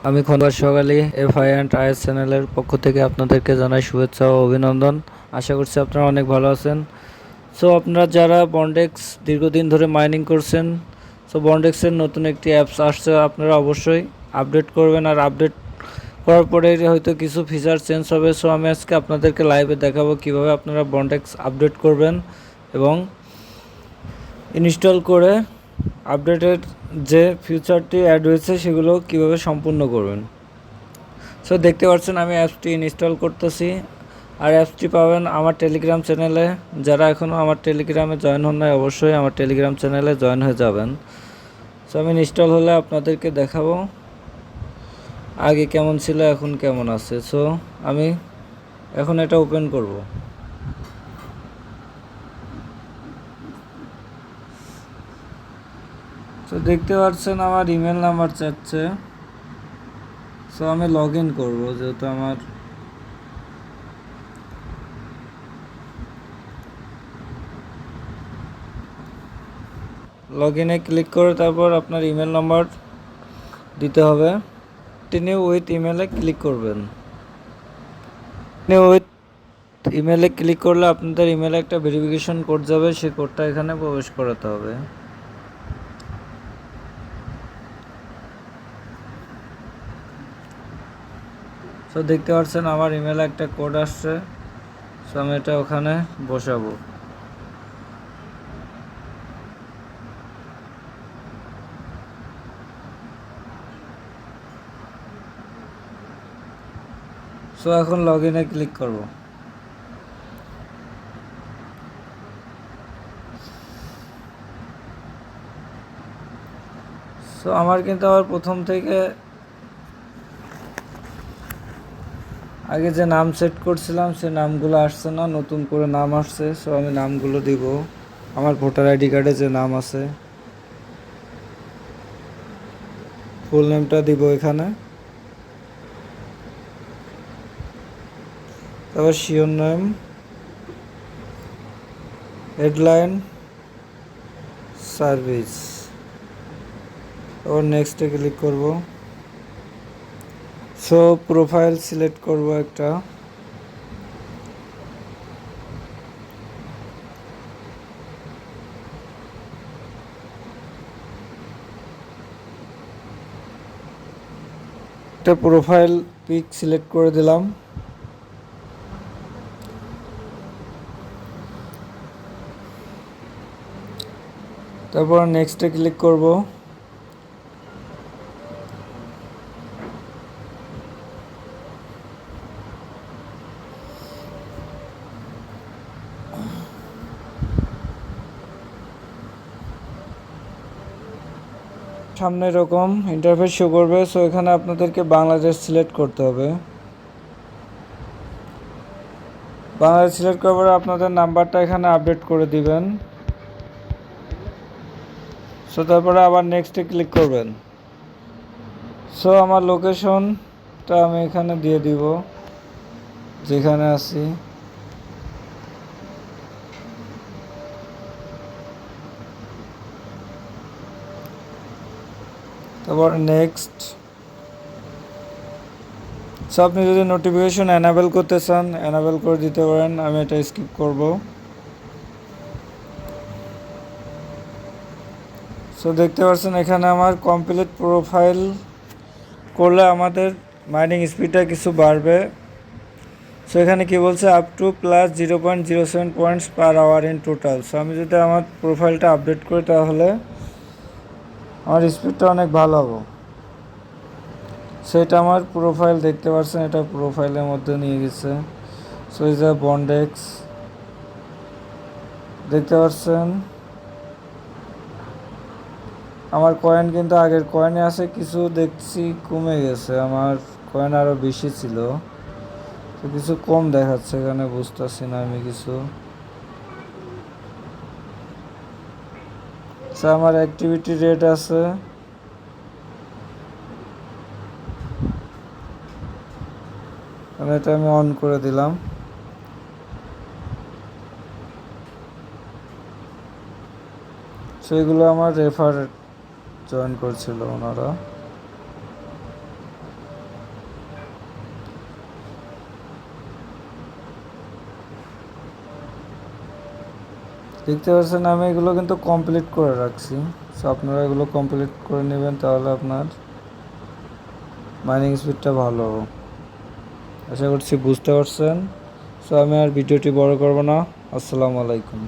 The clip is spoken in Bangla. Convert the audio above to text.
আমি সকালে FI&IS চ্যানেলের পক্ষ থেকে আপনাদেরকে জানাই শুভেচ্ছা ও অভিনন্দন। আশা করছি আপনারা অনেক ভালো আছেন। সো আপনারা যারা বন্ডেক্স দীর্ঘদিন ধরে মাইনিং করছেন, সো বন্ডেক্সের নতুন একটি অ্যাপস আসছে, আপনারা অবশ্যই আপডেট করবেন। আর আপডেট করার পরে হয়তো কিছু ফিচার চেঞ্জ হবে। সো আমি আজকে আপনাদেরকে লাইভে দেখাবো কীভাবে আপনারা বন্ডেক্স আপডেট করবেন এবং ইনস্টল করে আপডেটের যে ফিচারটি অ্যাড হয়েছে সেগুলো কিভাবে সম্পূর্ণ করবেন। সো দেখতে পাচ্ছেন আমি অ্যাপসটি ইনস্টল করতেছি। আর অ্যাপসটি পাবেন আমার টেলিগ্রাম চ্যানেলে। যারা এখনও আমার টেলিগ্রামে জয়েন হন নাই, অবশ্যই আমার টেলিগ্রাম চ্যানেলে জয়েন হয়ে যাবেন। সো আমি ইনস্টল হলে আপনাদেরকে দেখাবো আগে কেমন ছিল, এখন কেমন আছে। সো আমি এখন এটা ওপেন করব। তো দেখতে পাচ্ছেন আমার ইমেল নাম্বার চাচ্ছে। সো আমি লগ ইন করবো, যেহেতু আমার লগ ইনে ক্লিক করে তারপর আপনার ইমেল নাম্বার দিতে হবে। কন্টিনিউ উইথ ইমেলে ক্লিক করবেন। উইথ ইমেলে ক্লিক করলে আপনাদের ইমেলে একটা ভেরিফিকেশন কোড যাবে, সেই কোডটা এখানে প্রবেশ করাতে হবে। সো দেখতে পাচ্ছেন আমার ইমেলে একটা কোড আসছে। সো আমি এটা ওখানে বসাবো। সো এখন লগ ইনে ক্লিক করব। সো আমার কিন্তু আবার প্রথম থেকে আগে যে নাম সেট করছিলাম সে নামগুলো আসছে না, নতুন করে নাম আসছে। সো আমি নামগুলো দিব। আমার ভোটার আইডি কার্ডে যে নাম আছে ফুল নেমটা দিব এখানে। তারপর শিওর নেম, হেডলাইন, সার্ভিস। তারপর নেক্সটে ক্লিক করব। সো প্রোফাইল সিলেক্ট করব একটা। একটা প্রোফাইল পিক সিলেক্ট করে দিলাম। তারপর নেক্সটে ক্লিক করব। সামনে এরকম ইন্টারফেস শো করবে। সো এখানে আপনাদেরকে বাংলাদেশ সিলেক্ট করতে হবে। বাংলাদেশ সিলেক্ট করার পরে আপনাদের নাম্বারটা এখানে আপডেট করে দিবেন। সো তারপরে আবার নেক্সটে ক্লিক করবেন। সো আমার লোকেশনটা আমি এখানে দিয়ে দিব, যেখানে আছি। তারপর নেক্সট। সো আপনি যদি নোটিফিকেশন এনাবেল করতে চান, এনাবেল করে দিতে পারেন। আমি এটা স্কিপ করব। সো দেখতে পাচ্ছেন এখানে আমার কমপ্লিট প্রোফাইল করলে আমাদের মাইনিং স্পিডটা কিছু বাড়বে। সো এখানে কি বলছে, up to plus 0.07 points per hour in total. So আমি যদি আমার প্রোফাইলটা আপডেট করি তাহলে আমার স্পিডটা অনেক ভালো হবে। সেটা আমার প্রোফাইল দেখতে পাচ্ছেন, এটা প্রোফাইলের মধ্যে নিয়ে গেছে। সো ইজ আ বন্ডেক্স দেখতে পাচ্ছেন। আমার কয়েন কিন্তু আগের কয়েনে আছে, কিছু দেখছি কমে গেছে। আমার কয়েন আরও বেশি ছিল, তো কিছু কম দেখাচ্ছে এখানে, বুঝতেছি না আমি কিছু। আমার অ্যাক্টিভিটি রেট আছে, এটা আমি অন করে দিলাম। সেগুলো আমার রেফার জয়েন করছিল ওনারা। দেখতে পাচ্ছেন আমি এগুলো কিন্তু কমপ্লিট করে রাখছি। সো আপনারা এগুলো কমপ্লিট করে নেবেন, তাহলে আপনার মাইনিং স্পিডটা ভালো হবে। আশা করছি বুঝতে পারছেন। সো আমি আর ভিডিওটি বড় করব না। আসসালামু আলাইকুম।